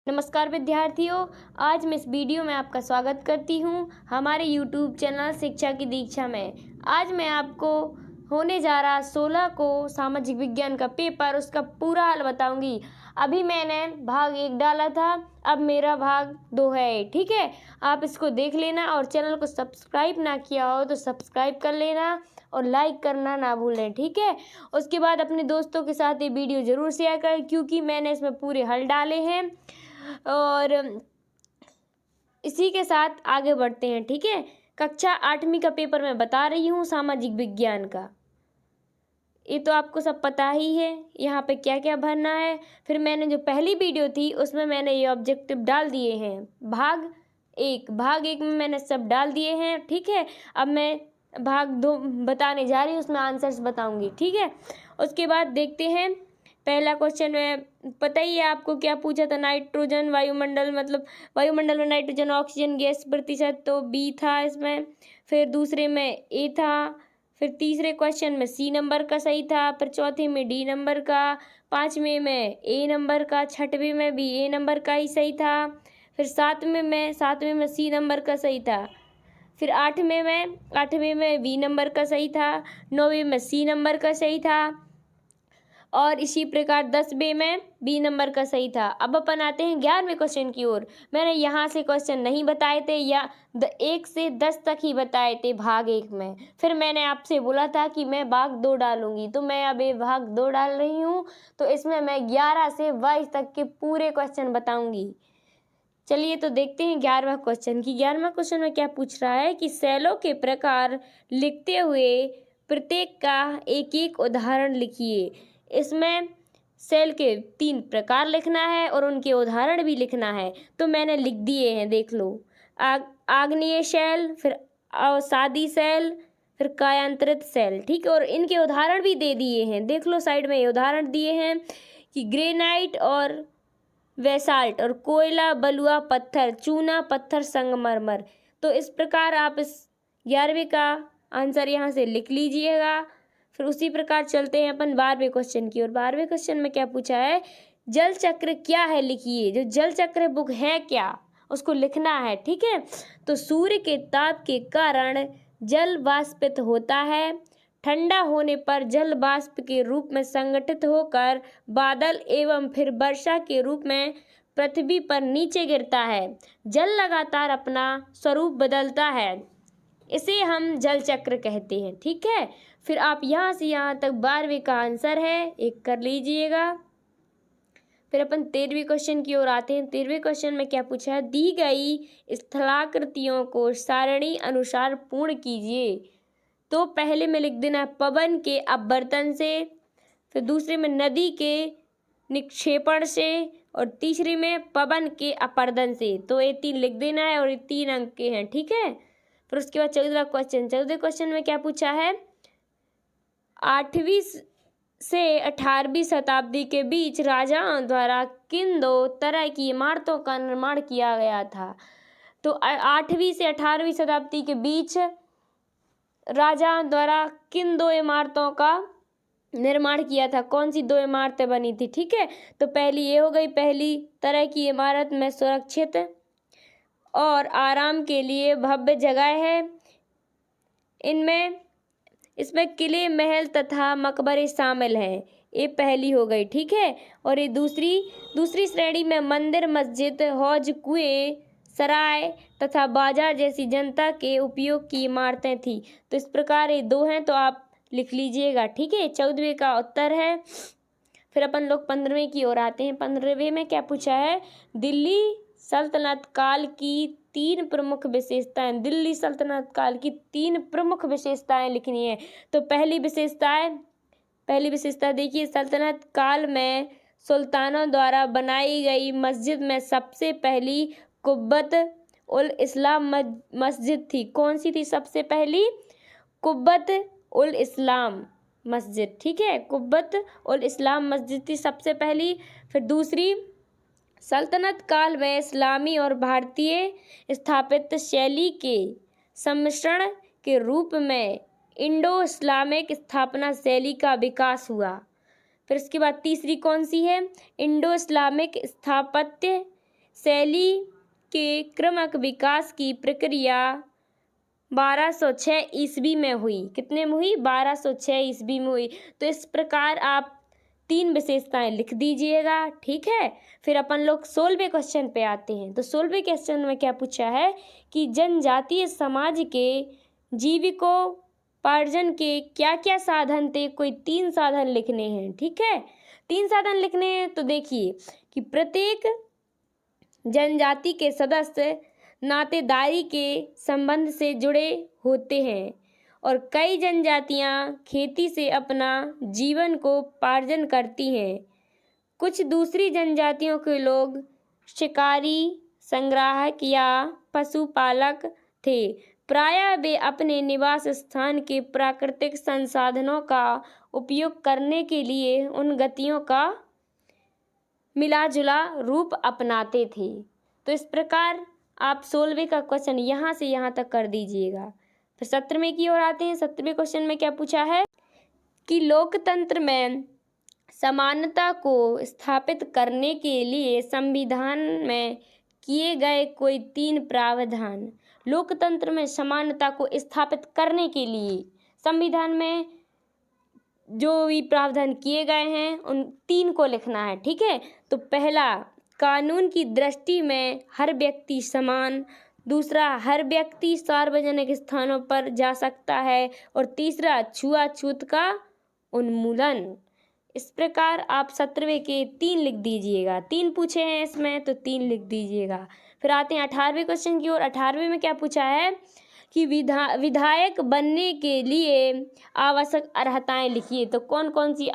नमस्कार विद्यार्थियों, आज मैं इस वीडियो में आपका स्वागत करती हूं हमारे YouTube चैनल शिक्षा की दीक्षा में। आज मैं आपको होने जा रहा 16 को सामाजिक विज्ञान का पेपर उसका पूरा हल बताऊंगी। अभी मैंने भाग 1 डाला था, अब मेरा भाग 2 है। ठीक है, आप इसको देख लेना और चैनल को सब्सक्राइब ना किया हो तो सब्सक्राइब कर लेना और लाइक करना ना भूलें। ठीक है, उसके बाद अपने दोस्तों के साथ ये वीडियो ज़रूर शेयर करें क्योंकि मैंने इसमें पूरे हल डाले हैं। और इसी के साथ आगे बढ़ते हैं। ठीक है, कक्षा 8वीं का पेपर मैं बता रही हूँ सामाजिक विज्ञान का। ये तो आपको सब पता ही है यहाँ पे क्या क्या भरना है। फिर मैंने जो पहली वीडियो थी उसमें मैंने ये ऑब्जेक्टिव डाल दिए हैं। भाग एक में मैंने सब डाल दिए हैं। ठीक है, अब मैं भाग 2 बताने जा रही हूँ, उसमें आंसर्स बताऊंगी। ठीक है, उसके बाद देखते हैं। पहला क्वेश्चन में पता ही है आपको क्या पूछा था। नाइट्रोजन वायुमंडल, मतलब वायुमंडल में नाइट्रोजन ऑक्सीजन गैस प्रतिशत, तो बी था इसमें। फिर दूसरे में ए था। फिर तीसरे क्वेश्चन में सी नंबर का सही था। फिर चौथे में डी नंबर का। 5वें में ए नंबर का। 6वें में भी ए नंबर का ही सही था। फिर 7वें में सी नंबर का सही था। फिर 8वें में बी नंबर का सही था। 9वें में सी नंबर का सही था और इसी प्रकार 10वें में बी नंबर का सही था। अब अपन आते हैं 11वें क्वेश्चन की ओर। मैंने यहाँ से क्वेश्चन नहीं बताए थे, या 1 से 10 तक ही बताए थे भाग 1 में। फिर मैंने आपसे बोला था कि मैं भाग 2 डालूंगी, तो मैं अब ये भाग 2 डाल रही हूँ। तो इसमें मैं 11 से 22 तक के पूरे क्वेश्चन बताऊंगी। चलिए तो देखते हैं 11वां क्वेश्चन की। 11वां क्वेश्चन में क्या पूछ रहा है कि सेलों के प्रकार लिखते हुए प्रत्येक का एक एक उदाहरण लिखिए। इसमें सेल के 3 प्रकार लिखना है और उनके उदाहरण भी लिखना है। तो मैंने लिख दिए हैं, देख लो। आग्नेय सेल, फिर अवसादी सेल, फिर कायांतरित सेल। ठीक है, और इनके उदाहरण भी दे दिए हैं। देख लो साइड में ये उदाहरण दिए हैं कि ग्रेनाइट और बेसाल्ट, और कोयला, बलुआ पत्थर, चूना पत्थर, संगमरमर। तो इस प्रकार आप इस 11वें का आंसर यहाँ से लिख लीजिएगा। फिर उसी प्रकार चलते हैं अपन 12वें क्वेश्चन की ओर। 12वें क्वेश्चन में क्या पूछा है, जल चक्र क्या है लिखिए। जो जल चक्र बुक है क्या, उसको लिखना है। ठीक है, तो सूर्य के ताप के कारण जल वाष्पित होता है। ठंडा होने पर जल वाष्प के रूप में संगठित होकर बादल एवं फिर वर्षा के रूप में पृथ्वी पर नीचे गिरता है। जल लगातार अपना स्वरूप बदलता है, इसे हम जल चक्र कहते हैं। ठीक है, फिर आप यहाँ से यहाँ तक 12वें का आंसर है, एक कर लीजिएगा। फिर अपन 13वें क्वेश्चन की ओर आते हैं। 13वें क्वेश्चन में क्या पूछा है, दी गई स्थलाकृतियों को सारणी अनुसार पूर्ण कीजिए। तो पहले में लिख देना है पवन के अपवर्तन से, फिर दूसरे में नदी के निक्षेपण से, और तीसरे में पवन के अपरदन से। तो ये 3 लिख देना है और ये 3 अंक के हैं। ठीक है, फिर उसके बाद 14वां क्वेश्चन। 14वें क्वेश्चन में क्या पूछा है, 8वीं से 18वीं शताब्दी के बीच राजाओं द्वारा किन 2 तरह की इमारतों का निर्माण किया गया था। तो 8वीं से 18वीं शताब्दी के बीच राजाओं द्वारा किन 2 इमारतों का निर्माण किया था, कौन सी 2 इमारतें बनी थी। ठीक है, तो पहली ये हो गई, पहली तरह की इमारत में सुरक्षित और आराम के लिए भव्य जगह है। इसमें किले, महल तथा मकबरे शामिल हैं। ये पहली हो गई। ठीक है, और ये दूसरी श्रेणी में मंदिर, मस्जिद, हौज, कुएं, सराय तथा बाजार जैसी जनता के उपयोग की इमारतें थी। तो इस प्रकार ये 2 हैं, तो आप लिख लीजिएगा। ठीक है, 14वें का उत्तर है। फिर अपन लोग 15वें की ओर आते हैं। 15वें में क्या पूछा है, दिल्ली सल्तनत काल की 3 प्रमुख विशेषताएं। दिल्ली सल्तनत काल की 3 प्रमुख विशेषताएं लिखनी है। तो पहली विशेषता देखिए, सल्तनत काल में सुल्तानों द्वारा बनाई गई मस्जिद में सबसे पहली कुब्बत उल इस्लाम मस्जिद थी। कौन सी थी सबसे पहली, कुब्बत उल इस्लाम मस्जिद। ठीक है, कुब्बत उल इस्लाम मस्जिद थी सबसे पहली। फिर दूसरी, सल्तनत काल में इस्लामी और भारतीय स्थापत्य शैली के सम्मिश्रण के रूप में इंडो इस्लामिक स्थापना शैली का विकास हुआ। फिर इसके बाद तीसरी कौन सी है, इंडो इस्लामिक स्थापत्य शैली के क्रमक विकास की प्रक्रिया 1206 ईस्वी में हुई। कितने में हुई? 1206 ईस्वी में हुई। तो इस प्रकार आप 3 विशेषताएं लिख दीजिएगा, ठीक है। फिर अपन लोग 16वें क्वेश्चन पे आते हैं। तो 16वें क्वेश्चन में क्या पूछा है कि जनजातीय समाज के जीविकोपार्जन के क्या क्या साधन थे? कोई 3 साधन लिखने हैं, ठीक है। 3 साधन लिखने हैं। तो देखिए कि प्रत्येक जनजाति के सदस्य नातेदारी के संबंध से जुड़े होते हैं और कई जनजातियां खेती से अपना जीवन को पार्जन करती हैं। कुछ दूसरी जनजातियों के लोग शिकारी, संग्राहक या पशुपालक थे। प्रायः वे अपने निवास स्थान के प्राकृतिक संसाधनों का उपयोग करने के लिए उन गतियों का मिला-जुला रूप अपनाते थे। तो इस प्रकार आप 16वें का क्वेश्चन यहाँ से यहाँ तक कर दीजिएगा। फिर 17वें की ओर आते हैं। 17वें क्वेश्चन में क्या पूछा है कि लोकतंत्र में समानता को स्थापित करने के लिए संविधान में किए गए कोई 3 प्रावधान। लोकतंत्र में समानता को स्थापित करने के लिए संविधान में जो भी प्रावधान किए गए हैं उन 3 को लिखना है, ठीक है। तो पहला, कानून की दृष्टि में हर व्यक्ति समान। दूसरा, हर व्यक्ति सार्वजनिक स्थानों पर जा सकता है। और तीसरा, छुआछूत का उन्मूलन। इस प्रकार आप 17वें के 3 लिख दीजिएगा। 3 पूछे हैं इसमें, तो 3 लिख दीजिएगा। फिर आते हैं 18वें क्वेश्चन की ओर। 18वें में क्या पूछा है कि विधायक बनने के लिए आवश्यक अर्हताएं लिखिए। तो कौन कौन सी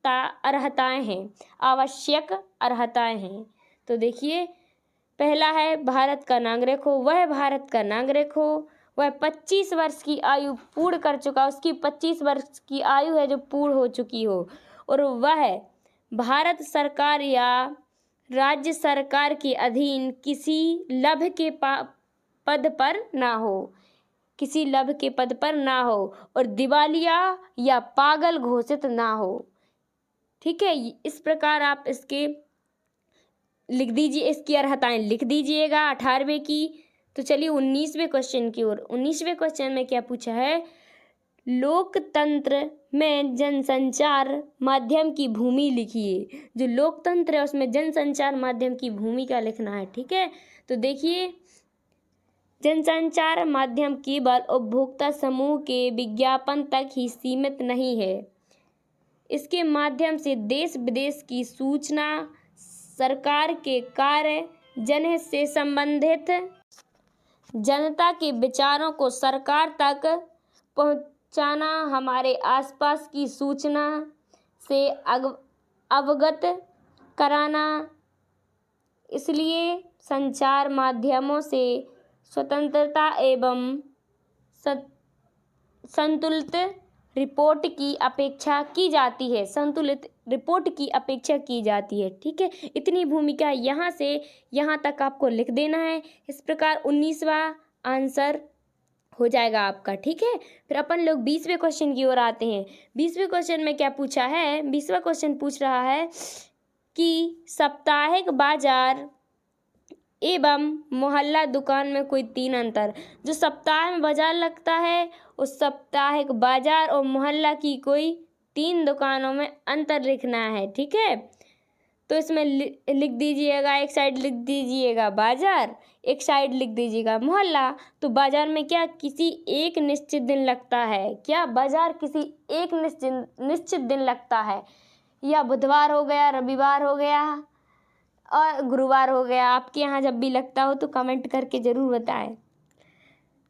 अर्हताएं हैं? आवश्यक अर्हताएं हैं। तो देखिए, पहला है भारत का नागरिक हो, वह भारत का नागरिक हो, वह 25 वर्ष की आयु पूर्ण कर चुका, उसकी 25 वर्ष की आयु है जो पूर्ण हो चुकी हो, और वह भारत सरकार या राज्य सरकार के अधीन किसी लभ के पद पर ना हो, किसी लभ के पद पर ना हो, और दिवालिया या पागल घोषित ना हो, ठीक है। इस प्रकार आप इसके लिख दीजिए, इसकी अर्हताएं लिख दीजिएगा 18वें की। तो चलिए 19वें क्वेश्चन की ओर। 19वें क्वेश्चन में क्या पूछा है, लोकतंत्र में जनसंचार माध्यम की भूमि लिखिए। जो लोकतंत्र है उसमें जनसंचार माध्यम की भूमिका लिखना है, ठीक है। तो देखिए, जनसंचार माध्यम केवल उपभोक्ता समूह के विज्ञापन तक ही सीमित नहीं है। इसके माध्यम से देश विदेश की सूचना, सरकार के कार्य, जनहित से संबंधित जनता के विचारों को सरकार तक पहुंचाना, हमारे आसपास की सूचना से अवगत कराना। इसलिए संचार माध्यमों से स्वतंत्रता एवं संतुलित रिपोर्ट की अपेक्षा की जाती है। संतुलित रिपोर्ट की अपेक्षा की जाती है, ठीक है। इतनी भूमिका यहाँ से यहाँ तक आपको लिख देना है। इस प्रकार 19वां आंसर हो जाएगा आपका, ठीक है। फिर अपन लोग 20वें क्वेश्चन की ओर आते हैं। 20वें क्वेश्चन में क्या पूछा है, 20वां क्वेश्चन पूछ रहा है कि साप्ताहिक बाजार एवं मोहल्ला दुकान में कोई 3 अंतर। जो सप्ताह में बाजार लगता है उस साप्ताहिक बाजार और मोहल्ला की कोई 3 दुकानों में अंतर लिखना है, ठीक है। तो इसमें लिख दीजिएगा, एक साइड लिख दीजिएगा बाजार, एक साइड लिख दीजिएगा मोहल्ला। तो बाजार में क्या किसी एक निश्चित दिन लगता है? क्या बाजार किसी एक निश्चित दिन लगता है? या बुधवार हो गया, रविवार हो गया और गुरुवार हो गया। आपके यहाँ जब भी लगता हो तो कमेंट करके ज़रूर बताएं।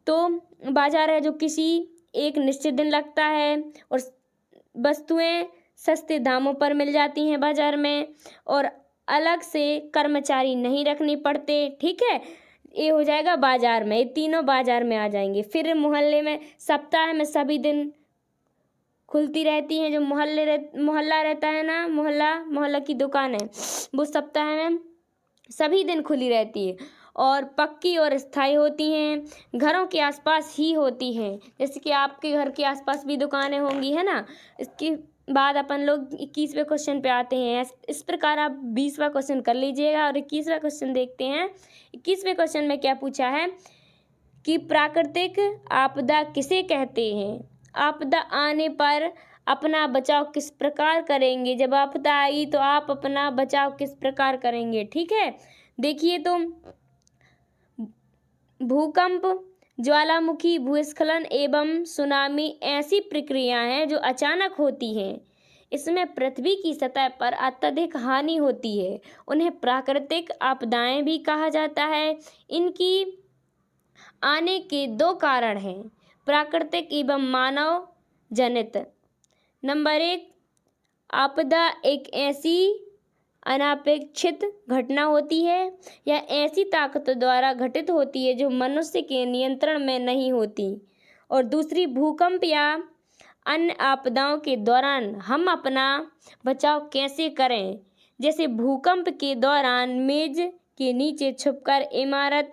तो बाजार है जो किसी एक निश्चित दिन लगता है और वस्तुएं सस्ते दामों पर मिल जाती हैं बाजार में, और अलग से कर्मचारी नहीं रखने पड़ते, ठीक है। ये हो जाएगा बाजार में, ये तीनों बाजार में आ जाएंगे। फिर मोहल्ले में सप्ताह में सभी दिन खुलती रहती हैं। जो मोहल्ला रहता है ना, मोहल्ला की दुकान है, वो सप्ताह में सभी दिन खुली रहती है और पक्की और स्थायी होती हैं। घरों के आसपास ही होती हैं, जैसे कि आपके घर के आसपास भी दुकानें होंगी, है ना। इसकी बाद अपन लोग 21वें क्वेश्चन पे आते हैं। इस प्रकार आप 20वां क्वेश्चन कर लीजिएगा और 21वां क्वेश्चन देखते हैं। 21वें क्वेश्चन में क्या पूछा है कि प्राकृतिक आपदा किसे कहते हैं? आपदा आने पर अपना बचाव किस प्रकार करेंगे? जब आपदा आई तो आप अपना बचाव किस प्रकार करेंगे? ठीक है, देखिए तो भूकंप, ज्वालामुखी, भूस्खलन एवं सुनामी ऐसी प्रक्रियाएं हैं जो अचानक होती हैं। इसमें पृथ्वी की सतह पर अत्यधिक हानि होती है। उन्हें प्राकृतिक आपदाएं भी कहा जाता है। इनकी आने के दो कारण हैं, प्राकृतिक एवं मानव जनित। नंबर 1, आपदा एक ऐसी अनपेक्षित घटना होती है या ऐसी ताकत द्वारा घटित होती है जो मनुष्य के नियंत्रण में नहीं होती। और दूसरी, भूकंप या अन्य आपदाओं के दौरान हम अपना बचाव कैसे करें? जैसे भूकंप के दौरान मेज के नीचे छुपकर, इमारत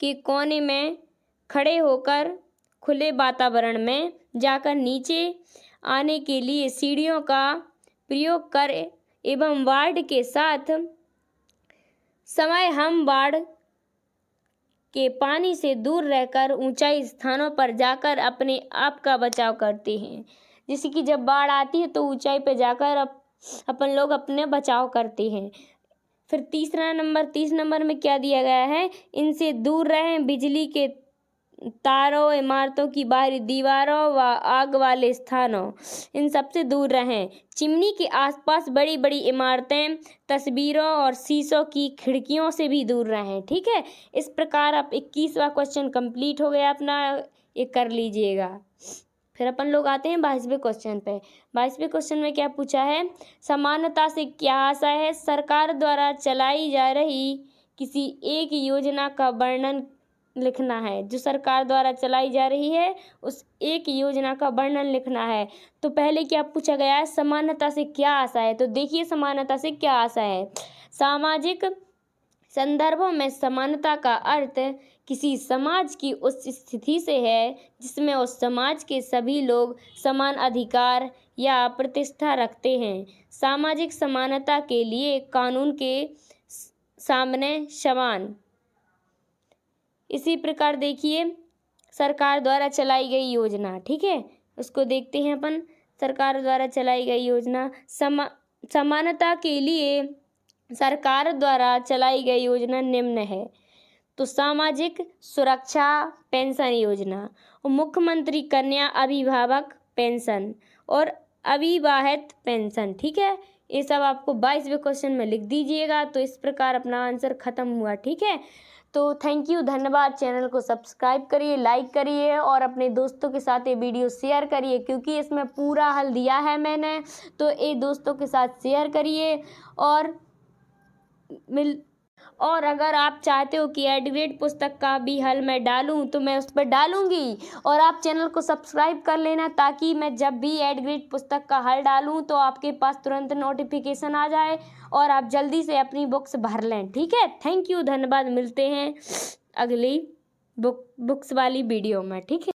के कोने में खड़े होकर, खुले वातावरण में जाकर नीचे आने के लिए सीढ़ियों का प्रयोग करें एवं बाढ़ के साथ समय हम बाढ़ के पानी से दूर रहकर ऊंचाई स्थानों पर जाकर अपने आप का बचाव करते हैं। जैसे कि जब बाढ़ आती है तो ऊंचाई पर जाकर अपन लोग अपने बचाव करते हैं। फिर 30 नंबर में क्या दिया गया है? इनसे दूर रहें, बिजली के तारों, इमारतों की बाहरी दीवारों व आग वाले स्थानों, इन सबसे दूर रहें। चिमनी के आसपास बड़ी बड़ी इमारतें, तस्वीरों और शीशों की खिड़कियों से भी दूर रहें। ठीक है, इस प्रकार आप 21वां क्वेश्चन कंप्लीट हो गया अपना, ये कर लीजिएगा। फिर अपन लोग आते हैं 22वें क्वेश्चन पे। 22वें क्वेश्चन में क्या पूछा है? समानता से क्या आशय है? सरकार द्वारा चलाई जा रही किसी एक योजना का वर्णन लिखना है। जो सरकार द्वारा चलाई जा रही है उस एक योजना का वर्णन लिखना है। तो पहले क्या पूछा गया है? समानता से क्या आशा है? तो देखिए समानता से क्या आशा है। सामाजिक संदर्भों में समानता का अर्थ किसी समाज की उस स्थिति से है जिसमें उस समाज के सभी लोग समान अधिकार या प्रतिष्ठा रखते हैं। सामाजिक समानता के लिए कानून के सामने समान। इसी प्रकार देखिए सरकार द्वारा चलाई गई योजना, ठीक है, उसको देखते हैं अपन। सरकार द्वारा चलाई गई योजना, समानता के लिए सरकार द्वारा चलाई गई योजना निम्न है। तो सामाजिक सुरक्षा पेंशन योजना, मुख्यमंत्री कन्या अभिभावक पेंशन और अविवाहित पेंशन। ठीक है, ये सब आपको 22वें क्वेश्चन में लिख दीजिएगा। तो इस प्रकार अपना आंसर खत्म हुआ। ठीक है, तो थैंक यू, धन्यवाद। चैनल को सब्सक्राइब करिए, लाइक करिए और अपने दोस्तों के साथ ये वीडियो शेयर करिए, क्योंकि इसमें पूरा हल दिया है मैंने। तो ये दोस्तों के साथ शेयर करिए। और अगर आप चाहते हो कि एडग्रेड पुस्तक का भी हल मैं डालूं तो मैं उस पर डालूंगी। और आप चैनल को सब्सक्राइब कर लेना ताकि मैं जब भी एडग्रेड पुस्तक का हल डालूं तो आपके पास तुरंत नोटिफिकेशन आ जाए और आप जल्दी से अपनी बुक्स भर लें। ठीक है, थैंक यू, धन्यवाद। मिलते हैं अगली बुक्स वाली वीडियो में। ठीक है।